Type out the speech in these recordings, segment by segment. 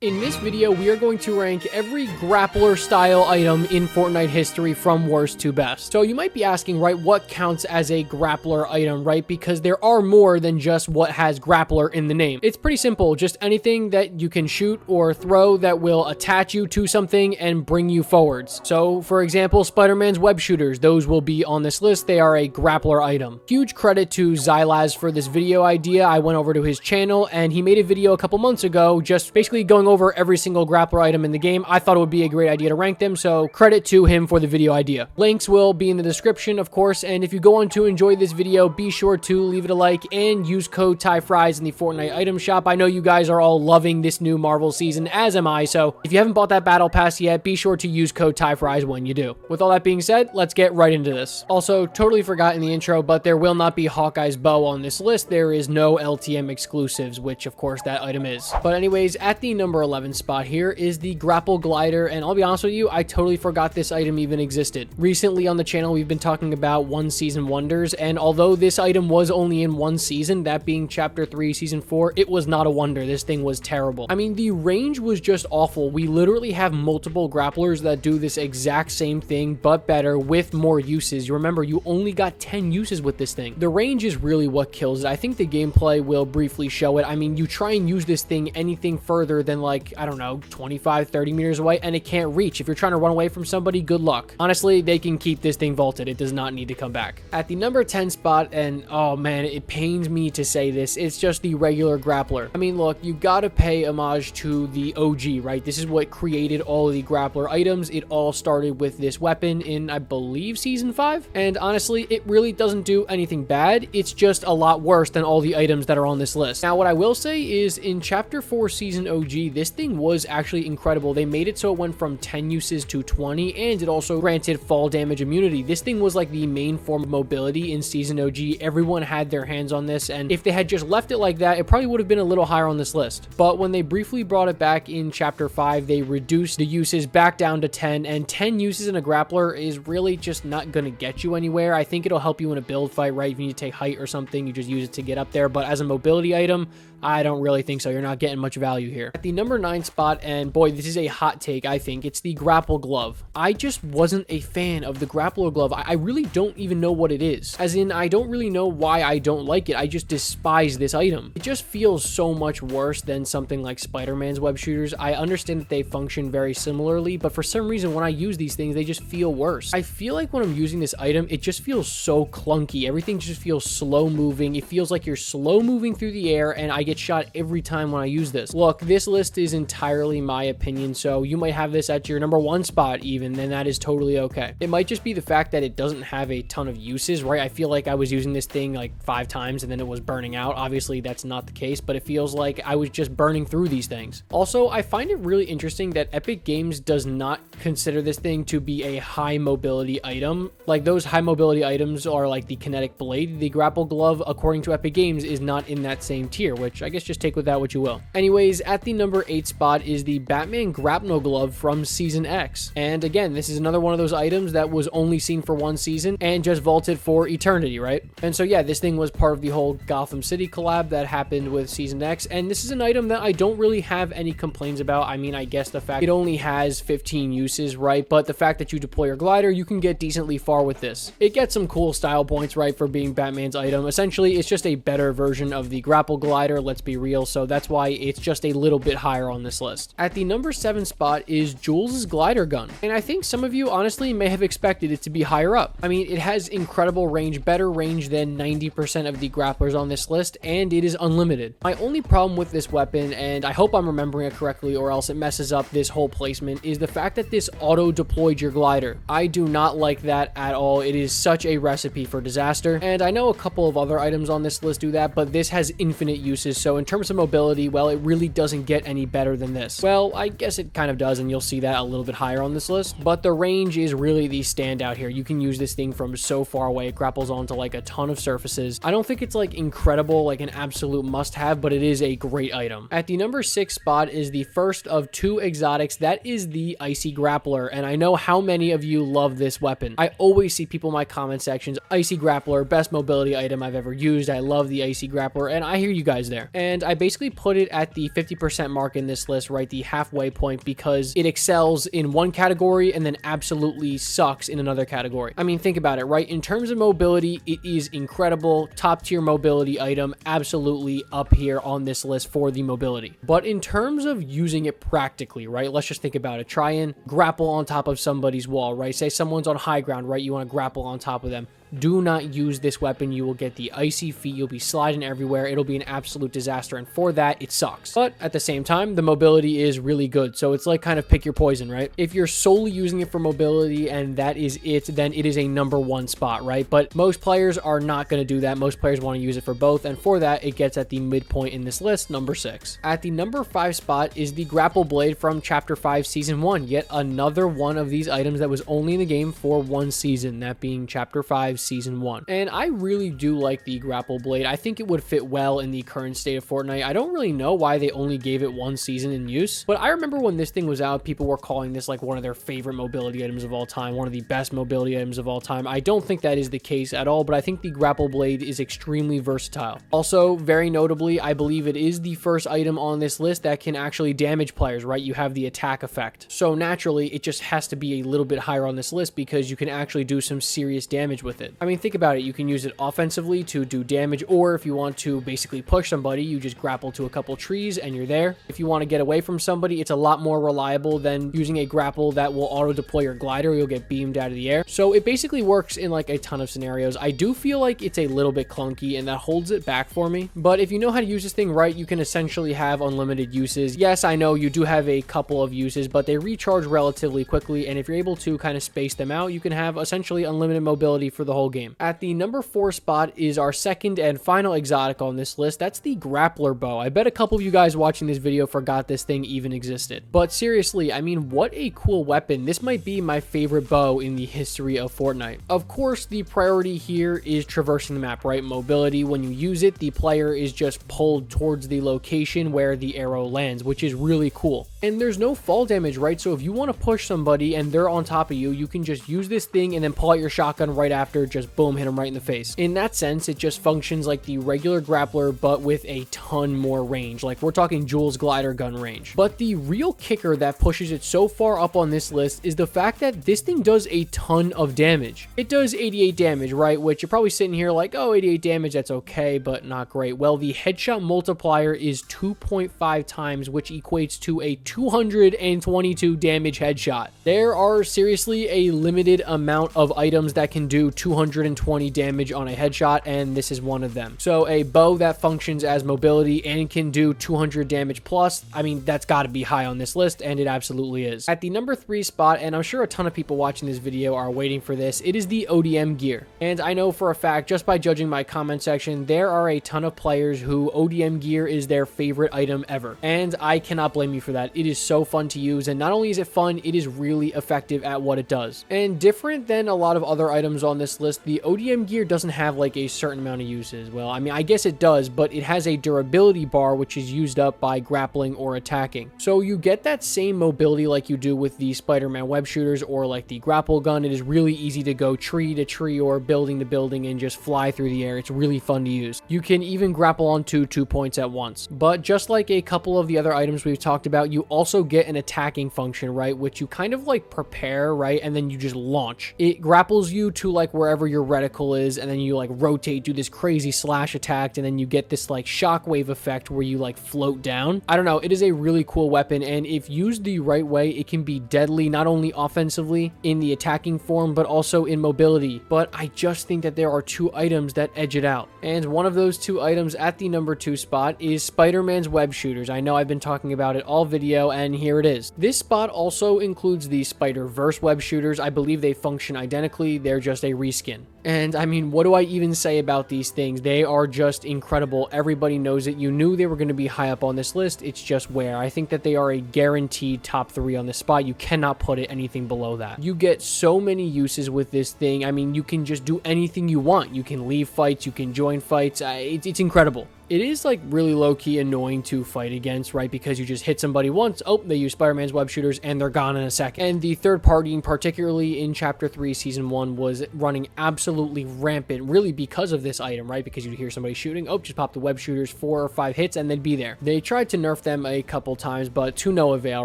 In this video, we are going to rank every grappler style item in Fortnite history from worst to best. So you might be asking, right, what counts as a grappler item, right? Because there are more than just what has grappler in the name. It's pretty simple, just anything that you can shoot or throw that will attach you to something and bring you forwards. So for example, Spider-Man's web shooters, those will be on this list. They are a grappler item. Huge credit to Xylaz for this video idea. I went over to his channel and he made a video a couple months ago, just basically going over every single grappler item in the game. I thought it would be a great idea to rank them, so credit to him for the video idea. Links will be in the description, of course, and if you go on to enjoy this video, be sure to leave it a like and use code TYFRYZ in the Fortnite item shop. I know you guys are all loving this new Marvel season, as am I, so if you haven't bought that battle pass yet, be sure to use code TYFRYZ when you do. With all that being said, let's get right into this. Also, totally forgot in the intro, but there will not be Hawkeye's bow on this list. There is no LTM exclusives, which of course that item is. But anyways, at the number 11 spot here is the Grappler Glider, and I'll be honest with you, I totally forgot this item even existed. Recently on the channel, we've been talking about one season wonders, and although this item was only in one season, that being chapter 3 season 4, it was not a wonder. This thing was terrible. I mean, the range was just awful. We literally have multiple grapplers that do this exact same thing but better with more uses. You remember, you only got 10 uses with this thing. The range is really what kills it. I think the gameplay will briefly show it. I mean, you try and use this thing anything further than, like, I don't know, 25, 30 meters away, and it can't reach. If you're trying to run away from somebody, good luck. Honestly, they can keep this thing vaulted. It does not need to come back. At the number 10 spot, and oh man, it pains me to say this, it's just the regular grappler. I mean, look, you gotta pay homage to the OG, right? This is what created all of the grappler items. It all started with this weapon in, I believe, season 5. And honestly, it really doesn't do anything bad. It's just a lot worse than all the items that are on this list. Now, what I will say is in chapter 4 season OG, this thing was actually incredible. They made it so it went from 10 uses to 20, and it also granted fall damage immunity. This thing was like the main form of mobility in season OG. Everyone had their hands on this, and if they had just left it like that, it probably would have been a little higher on this list. But when they briefly brought it back in chapter 5, they reduced the uses back down to 10, and 10 uses in a grappler is really just not gonna get you anywhere. I think it'll help you in a build fight, right? If you need to take height or something, you just use it to get up there, but as a mobility item, I don't really think so. You're not getting much value here. At the number 9 spot, and boy, this is a hot take, I think, it's the Grappler Glove. I just wasn't a fan of the Grappler Glove. I really don't even know what it is. As in, I don't really know why I don't like it. I just despise this item. It just feels so much worse than something like Spider-Man's web shooters. I understand that they function very similarly, but for some reason, when I use these things, they just feel worse. I feel like when I'm using this item, it just feels so clunky. Everything just feels slow moving. It feels like you're slow moving through the air, and I get shot every time when I use this. Look, this list is entirely my opinion, so you might have this at your number 1 spot even, then that is totally okay. It might just be the fact that it doesn't have a ton of uses, right? I feel like I was using this thing like 5 times and then it was burning out. Obviously, that's not the case, but it feels like I was just burning through these things. Also, I find it really interesting that Epic Games does not consider this thing to be a high mobility item. Like, those high mobility items are like the Kinetic Blade. The Grappler Glove, according to Epic Games, is not in that same tier, which I guess just take with that what you will. Anyways, at the number 8 spot is the Batman Grappler Glove from Season X. And again, this is another one of those items that was only seen for one season and just vaulted for eternity, right? And so yeah, this thing was part of the whole Gotham City collab that happened with Season X, and this is an item that I don't really have any complaints about. I mean, I guess the fact it only has 15 uses, right? But the fact that you deploy your glider, you can get decently far with this. It gets some cool style points, right, for being Batman's item. Essentially, it's just a better version of the Grappler Glider, let's be real, so that's why it's just a little bit higher on this list. At the number 7 spot is Jules Glider Gun, and I think some of you honestly may have expected it to be higher up. I mean, it has incredible range, better range than 90% of the grapplers on this list, and it is unlimited. My only problem with this weapon, and I hope I'm remembering it correctly or else it messes up this whole placement, is the fact that this auto-deployed your glider. I do not like that at all. It is such a recipe for disaster, and I know a couple of other items on this list do that, but this has infinite uses, so in terms of mobility, well, it really doesn't get any better than this. Well, I guess it kind of does, and you'll see that a little bit higher on this list, but the range is really the standout here. You can use this thing from so far away. It grapples onto like a ton of surfaces. I don't think it's like incredible, like an absolute must-have, but it is a great item. At the number 6 spot is the first of 2 exotics. That is the Icy Grappler, and I know how many of you love this weapon. I always see people in my comment sections, Icy Grappler, best mobility item I've ever used. I love the Icy Grappler, and I hear you guys there. there. And I basically put it at the 50% mark in this list, right? The halfway point, because it excels in one category and then absolutely sucks in another category. I mean, think about it, right? In terms of mobility, it is incredible. Top tier mobility item, absolutely up here on this list for the mobility. But in terms of using it practically, right? Let's just think about it. Try and grapple on top of somebody's wall, right? Say someone's on high ground, right? You want to grapple on top of them. Do not use this weapon. You will get the icy feet. You'll be sliding everywhere. It'll be an absolute disaster. And for that, it sucks. But at the same time, the mobility is really good. So it's like kind of pick your poison, right? If you're solely using it for mobility and that is it, then it is a #1 spot, right? But most players are not going to do that. Most players want to use it for both. And for that, it gets at the midpoint in this list, number 6. At the number 5 spot is the Grappler Blade from Chapter 5 Season 1. Yet another one of these items that was only in the game for one season, that being Chapter 5 Season 1. And I really do like the Grappler Blade. I think it would fit well in the current state of Fortnite. I don't really know why they only gave it one season in use, but I remember when this thing was out, people were calling this like one of their favorite mobility items of all time, one of the best mobility items of all time. I don't think that is the case at all, but I think the Grappler Blade is extremely versatile. Also, very notably, I believe it is the first item on this list that can actually damage players, right? You have the attack effect. So naturally, it just has to be a little bit higher on this list because you can actually do some serious damage with it. I mean, think about it. You can use it offensively to do damage, or if you want to basically push somebody, you just grapple to a couple trees and you're there. If you want to get away from somebody, it's a lot more reliable than using a grapple that will auto deploy your glider. You'll get beamed out of the air. So it basically works in like a ton of scenarios. I do feel like it's a little bit clunky and that holds it back for me. But if you know how to use this thing right, you can essentially have unlimited uses. Yes, I know you do have a couple of uses, but they recharge relatively quickly. And if you're able to kind of space them out, you can have essentially unlimited mobility for the whole game. At the number 4 spot is our second and final exotic on this list. That's the Grappler Bow. I bet a couple of you guys watching this video forgot this thing even existed. But seriously, I mean, what a cool weapon. This might be my favorite bow in the history of Fortnite. Of course, the priority here is traversing the map, right? Mobility. When you use it, the player is just pulled towards the location where the arrow lands, which is really cool. And there's no fall damage, right? So if you want to push somebody and they're on top of you, you can just use this thing and then pull out your shotgun right after, just boom, hit them right in the face. In that sense, it just functions like the regular grappler, but with a ton more range. Like we're talking Jules Glider Gun range. But the real kicker that pushes it so far up on this list is the fact that this thing does a ton of damage. It does 88 damage, right? Which you're probably sitting here like, oh, 88 damage, that's okay, but not great. Well, the headshot multiplier is 2.5 times, which equates to a 222 damage headshot. There are seriously a limited amount of items that can do 220 damage on a headshot, and this is one of them. So a bow that functions as mobility and can do 200 damage plus, I mean, that's got to be high on this list, and it absolutely is. At the number 3 spot, and I'm sure a ton of people watching this video are waiting for this, it is the ODM Gear. And I know for a fact, just by judging my comment section, there are a ton of players who ODM Gear is their favorite item ever. And I cannot blame you for that. It is so fun to use, and not only is it fun, it is really effective at what it does. And different than a lot of other items on this list, the ODM Gear doesn't have like a certain amount of uses. Well, I mean, I guess it does, but it has a durability bar which is used up by grappling or attacking. So you get that same mobility like you do with the Spider-Man web shooters or like the grapple gun. It is really easy to go tree to tree or building to building and just fly through the air. It's really fun to use. You can even grapple onto 2 points at once. But just like a couple of the other items we've talked about, you also get an attacking function, right? Which you kind of like prepare, right? And then you just launch. It grapples you to like wherever your reticle is, and then you like rotate, do this crazy slash attack, and then you get this like shockwave effect where you like float down. I don't know. It is a really cool weapon, and if used the right way, it can be deadly, not only offensively in the attacking form, but also in mobility. But I just think that there are 2 items that edge it out. And one of those 2 items at the number 2 spot is Spider-Man's web shooters. I know I've been talking about it all video, and here it is. This spot also includes the Spider-Verse web shooters. I believe they function identically. They're just a reskin. And I mean, what do I even say about these things? They are just incredible. Everybody knows it. You knew they were going to be high up on this list. It's just where. I think that they are a guaranteed top 3 on this spot. You cannot put it anything below that. You get so many uses with this thing. I mean, you can just do anything you want. You can leave fights. You can join fights. It's incredible. It is like really low-key annoying to fight against, right? Because you just hit somebody once, oh, they use Spider-Man's web shooters, and they're gone in a second. And the third party, particularly in Chapter 3, Season 1, was running absolutely absolutely rampant, really because of this item, right? Because you'd hear somebody shooting, oh, just pop the web shooters, 4 or 5 hits, and they'd be there. They tried to nerf them a couple times, but to no avail,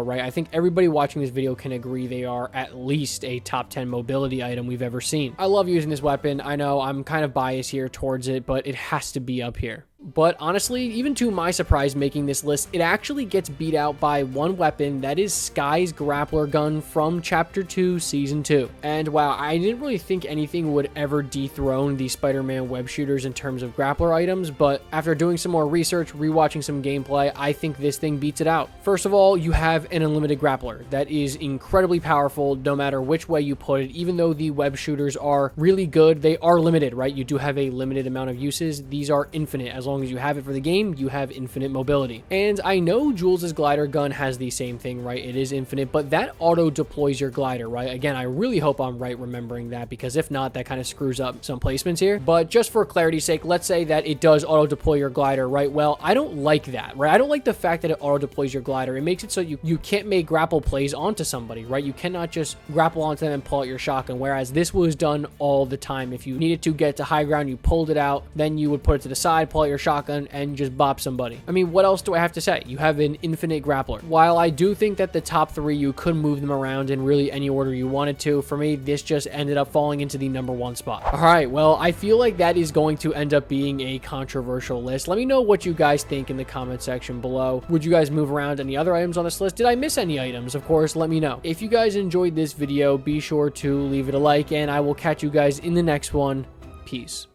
right? I think everybody watching this video can agree they are at least a top 10 mobility item we've ever seen. I love using this weapon. I know I'm kind of biased here towards it, but it has to be up here. But honestly, even to my surprise making this list, it actually gets beat out by one weapon, that is Sky's Grappler Gun from Chapter 2, Season 2. And wow, I didn't really think anything would ever dethrone the Spider-Man web shooters in terms of grappler items, but after doing some more research, rewatching some gameplay, I think this thing beats it out. First of all, you have an unlimited grappler that is incredibly powerful no matter which way you put it. Even though the web shooters are really good, they are limited, right? You do have a limited amount of uses. These are infinite. As long as you have it for the game, you have infinite mobility. And I know Jules' glider gun has the same thing, right? It is infinite, but that auto deploys your glider, right? Again, I really hope I'm right remembering that, because if not, that kind of screws up some placements here. But just for clarity's sake, let's say that it does auto deploy your glider, right? Well, I don't like that, right? I don't like the fact that it auto deploys your glider. It makes it so you can't make grapple plays onto somebody, right? You cannot just grapple onto them and pull out your shotgun, whereas this was done all the time. If you needed to get to high ground, you pulled it out, then you would put it to the side, pull out your shotgun, and just bop somebody. I mean, what else do I have to say? You have an infinite grappler. While I do think that the top 3, you could move them around in really any order you wanted to, for me, this just ended up falling into the number 1 spot. All right, well, I feel like that is going to end up being a controversial list. Let me know what you guys think in the comment section below. Would you guys move around any other items on this list? Did I miss any items? Of course, let me know. If you guys enjoyed this video, be sure to leave it a like, and I will catch you guys in the next one. Peace.